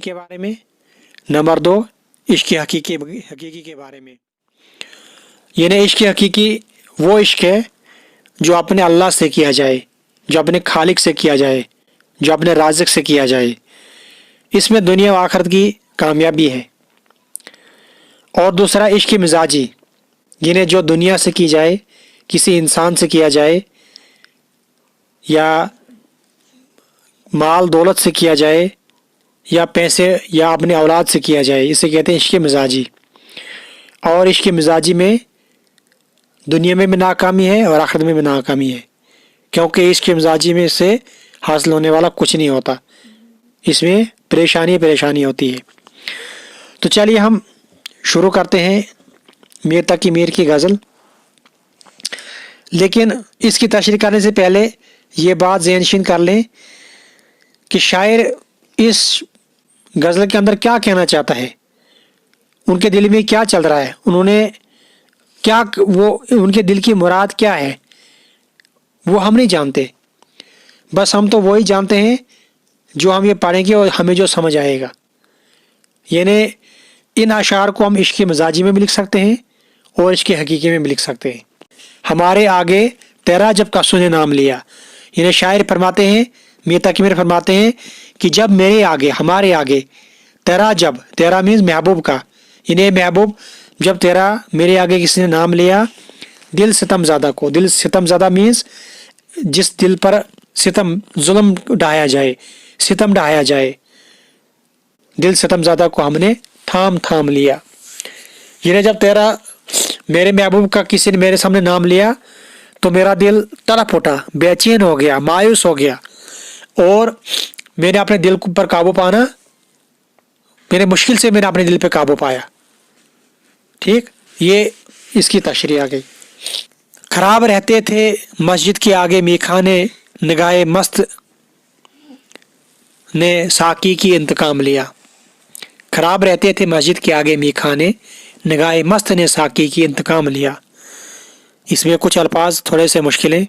के बारे में, नंबर 2 इश्क हकीकी के बारे में। यानी इश्क हकीकी वो इश्क है जो अपने अल्लाह से किया जाए, जो अपने खालिक से किया जाए, जो अपने राज़िक से किया जाए। इसमें दुनिया व आखिरत की कामयाबी है। और दूसरा इश्क मिजाजी, यानी जो दुनिया से की जाए, किसी इंसान से किया जाए या माल दौलत से किया जाए या पैसे या अपने औलाद से किया जाए, इसे कहते हैं इश्क मिजाजी। और इश्क मिजाजी में दुनिया में भी नाकामी है और आखिरत में भी नाकामी है, क्योंकि इश्क मिजाजी में से हासिल होने वाला कुछ नहीं होता, इसमें परेशानी होती है। तो चलिए हम शुरू करते हैं मीर तकी मीर की गज़ल। लेकिन इसकी तशरीह करने से पहले ये बात ज़हनशीन कर लें कि शायर इस गज़ल के अंदर क्या कहना चाहता है, उनके दिल में क्या चल रहा है, उनके दिल की मुराद क्या है, वो हम नहीं जानते। बस हम तो वही जानते हैं जो हम ये पढ़ेंगे और हमें जो समझ आएगा। यानी इन अशार को हम इश्क मिजाजी में भी लिख सकते हैं और इश्क हकीकी में भी लिख सकते हैं। हमारे आगे तेरा जब कसू ने नाम लिया, यानी शायर फरमाते हैं, मीर तकी मीर फरमाते हैं कि जब मेरे आगे, हमारे आगे, तेरा मीन्स महबूब का, यानी महबूब जब तेरा मेरे आगे किसी ने नाम लिया, दिल सितमज़दा मीन्स जिस दिल पर जुल्म ढाया जाए, सितम ढाया जाए, दिल सितमज़दा को हमने थाम लिया। यानी जब तेरा मेरे महबूब का किसी ने मेरे सामने नाम लिया तो मेरा दिल तड़प उठा, बेचैन हो गया, मायूस हो गया, और मैंने अपने दिल पर काबू पाना, मैंने मुश्किल से मैंने अपने दिल पे काबू पाया। ठीक, ये इसकी तशरीह आ गई। खराब रहते थे मस्जिद के आगे मीखाने, निगाहे मस्त ने साकी की इंतकाम लिया। खराब रहते थे मस्जिद के आगे मीखाने, निगाहे मस्त ने साकी की इंतकाम लिया। इसमें कुछ अल्फाज थोड़े से मुश्किल हैं।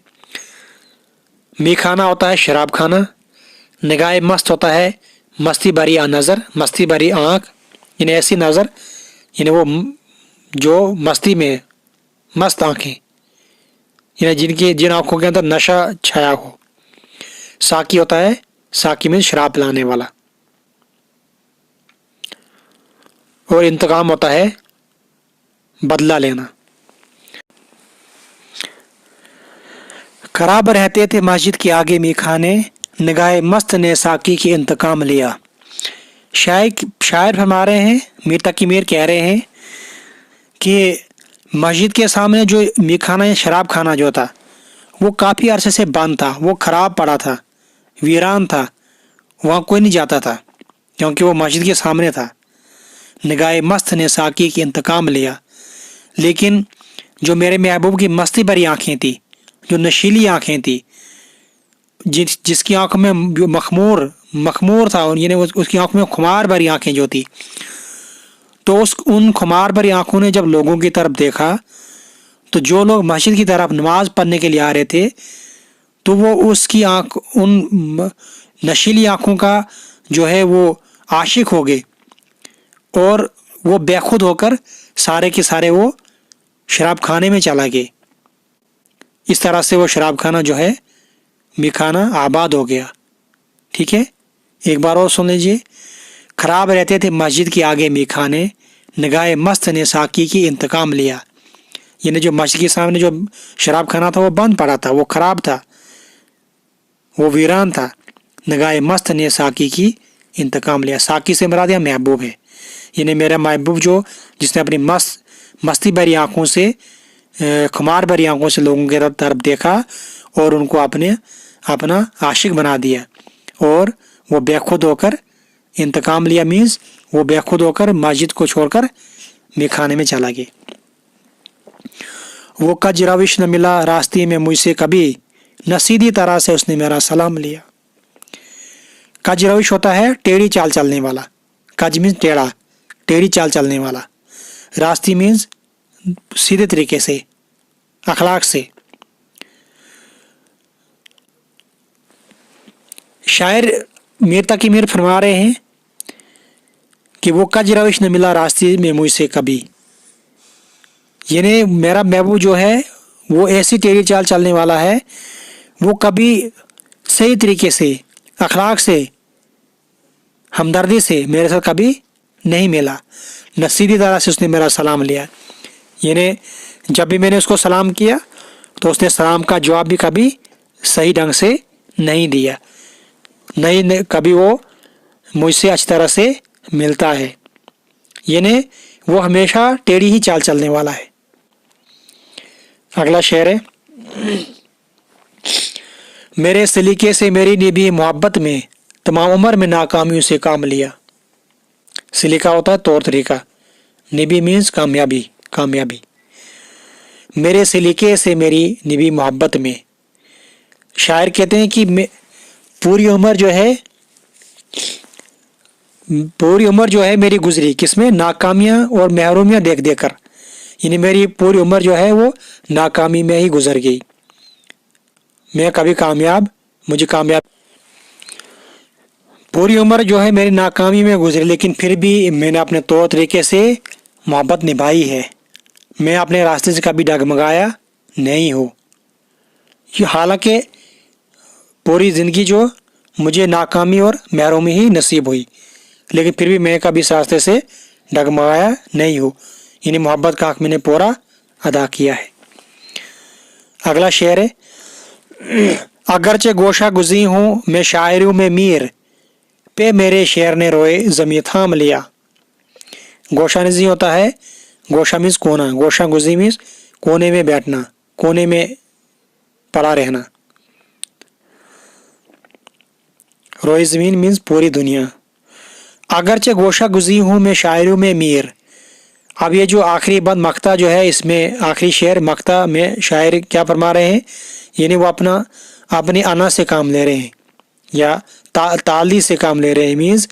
मीखाना होता है शराब खाना, निगाहे मस्त होता है मस्ती भरी नज़र, मस्ती भरी आँख, यानी ऐसी नज़र, यानी वो जो मस्ती में मस्त आँखें, यानी जिन आँखों के अंदर नशा छाया हो। साकी होता है, साकी में शराब पिलाने वाला। और इंतकाम होता है बदला लेना। खराब रहते थे मस्जिद के आगे मीखाने, निगाहे मस्त ने साकी की इंतकाम लिया। शायर फरमा रहे हैं, मीर तकी मीर कह रहे हैं कि मस्जिद के सामने जो मीखाना या शराब खाना जो था वो काफ़ी अरसे से बंद था, वो ख़राब पड़ा था, वीरान था, वहाँ कोई नहीं जाता था क्योंकि वो मस्जिद के सामने था। निगाहे मस्त ने साकी की इंतकाम लिया। लेकिन जो मेरे महबूब की मस्ती भरी आँखें थी, जो नशीली आँखें थी, जिसकी आँखों में मखमूर था, यानी उसकी आँखों में खुमार भरी आँखें जो थी, तो उन खुमार भरी आँखों ने जब लोगों की तरफ देखा, तो जो लोग मस्जिद की तरफ नमाज पढ़ने के लिए आ रहे थे, तो वो उसकी आँख, उन नशीली आँखों का जो है वो आशिक हो गए और वो बेखुद होकर सारे के सारे वो शराब खाने में चला गए। इस तरह से वो शराब खाना जो है मीखाना आबाद हो गया। ठीक है, एक बार और सुन लीजिए। खराब रहते थे मस्जिद के आगे मीखाने, निगाहे मस्त ने साकी की इंतकाम लिया। यानी जो मस्जिद के सामने जो शराब खाना था वो बंद पड़ा था, वो खराब था, वो वीरान था। निगाहे मस्त ने साकी की इंतकाम लिया। साकी से मुराद यहाँ महबूब है, यानी मेरा महबूब जो जिसने अपनी मस्ती भरी आँखों से, खुमार भरी आँखों से लोगों की तरफ देखा और उनको अपना आशिक बना दिया, और वो बेखुद होकर इंतकाम लिया, मीन्स वो बेखुद होकर मस्जिद को छोड़कर मीखाने में चला गया। वो कज रविश न मिला रास्ते में मुझसे कभी, न सीधी तरह से उसने मेरा सलाम लिया। कज रविश होता है टेढ़ी चाल चलने वाला, कज मीन्स टेढ़ा, टेढ़ी चाल चलने वाला, रास्ती मीन्स सीधे तरीके से, अखलाक से। शायर मीर तकी मीर फरमा रहे हैं कि वो कज रविश न मिला रास्ते में मुझसे कभी, यानी मेरा महबूब जो है वो ऐसी टेढ़ी चाल चलने वाला है, वो कभी सही तरीके से, अखलाक से, हमदर्दी से मेरे साथ कभी नहीं मिला, न सीधी तरह से उसने मेरा सलाम लिया। यानी जब भी मैंने उसको सलाम किया तो उसने सलाम का जवाब भी कभी सही ढंग से नहीं दिया, नहीं कभी वो मुझसे अच्छी तरह से मिलता है, यानी वो हमेशा टेढ़ी ही चाल चलने वाला है। अगला शेर है, मेरे सलीके से मेरी निभी मोहब्बत में तमाम उम्र में नाकामियों से काम लिया। सलीका होता है तौर तरीका, निभी मीन्स कामयाबी, कामयाबी। मेरे सलीके से मेरी निभी मोहब्बत में, शायर कहते हैं कि पूरी उम्र जो है मेरी गुजरी किसमें, नाकामियां और महरूमियां देख देख कर, यानी मेरी पूरी उम्र जो है वो नाकामी में ही गुजर गई। मैं कभी मुझे कामयाब, पूरी उम्र जो है मेरी नाकामी में गुजरी, लेकिन फिर भी मैंने अपने तौर तरीके से मोहब्बत निभाई है। मैं अपने रास्ते से कभी डगमगाया नहीं हूँ। हालांकि पूरी ज़िंदगी जो मुझे नाकामी और महरूमी ही नसीब हुई, लेकिन फिर भी मैं कभी इस रास्ते से डगमगाया नहीं हूँ, यानी मोहब्बत का हक मैंने पूरा अदा किया है। अगला शेर है, अगरचे गोशा गुजी हूँ मैं शायरों में मीर, पे मेरे शेर ने रोए ज़मीं थाम लिया। गोशा नजी होता है, गोशा मीन्स कोना, गोशा गुजी मीन्स कोने में बैठना, कोने में पड़ा रहना। रोए ज़मीन मीन्स पूरी दुनिया। अगरचे गोशा गुजी हूँ मैं शायरों में मीर। अब ये जो आखिरी बंद मक्ता जो है, इसमें आखिरी शेर मक्ता में शायर क्या फरमा रहे हैं, यानी वो अपनी अना से काम ले रहे हैं या ताली से काम ले रहे हैं, मीन्स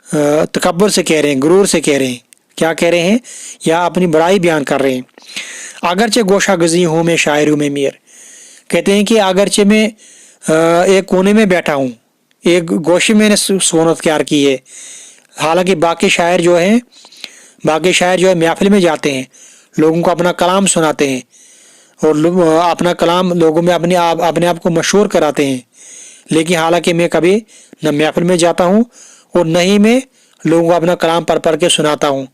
तकब्बुर से कह रहे हैं, गुरूर से कह रहे हैं, क्या कह रहे हैं, या अपनी बड़ाई बयान कर रहे हैं। अगरचे गोशा गुजी हूँ मैं शायरों में मीर, कहते हैं कि अगरचे मैं एक कोने में बैठा हूँ, एक गोशे मैंने सोनत अख्तियार की है, हालांकि बाकी शायर जो है महफिल में जाते हैं, लोगों को अपना कलाम सुनाते हैं और अपना कलाम लोगों में अपने आप को मशहूर कराते हैं, लेकिन हालांकि मैं कभी न महफिल में जाता हूँ और न ही मैं लोगों को अपना कलाम पढ़ के सुनाता हूँ,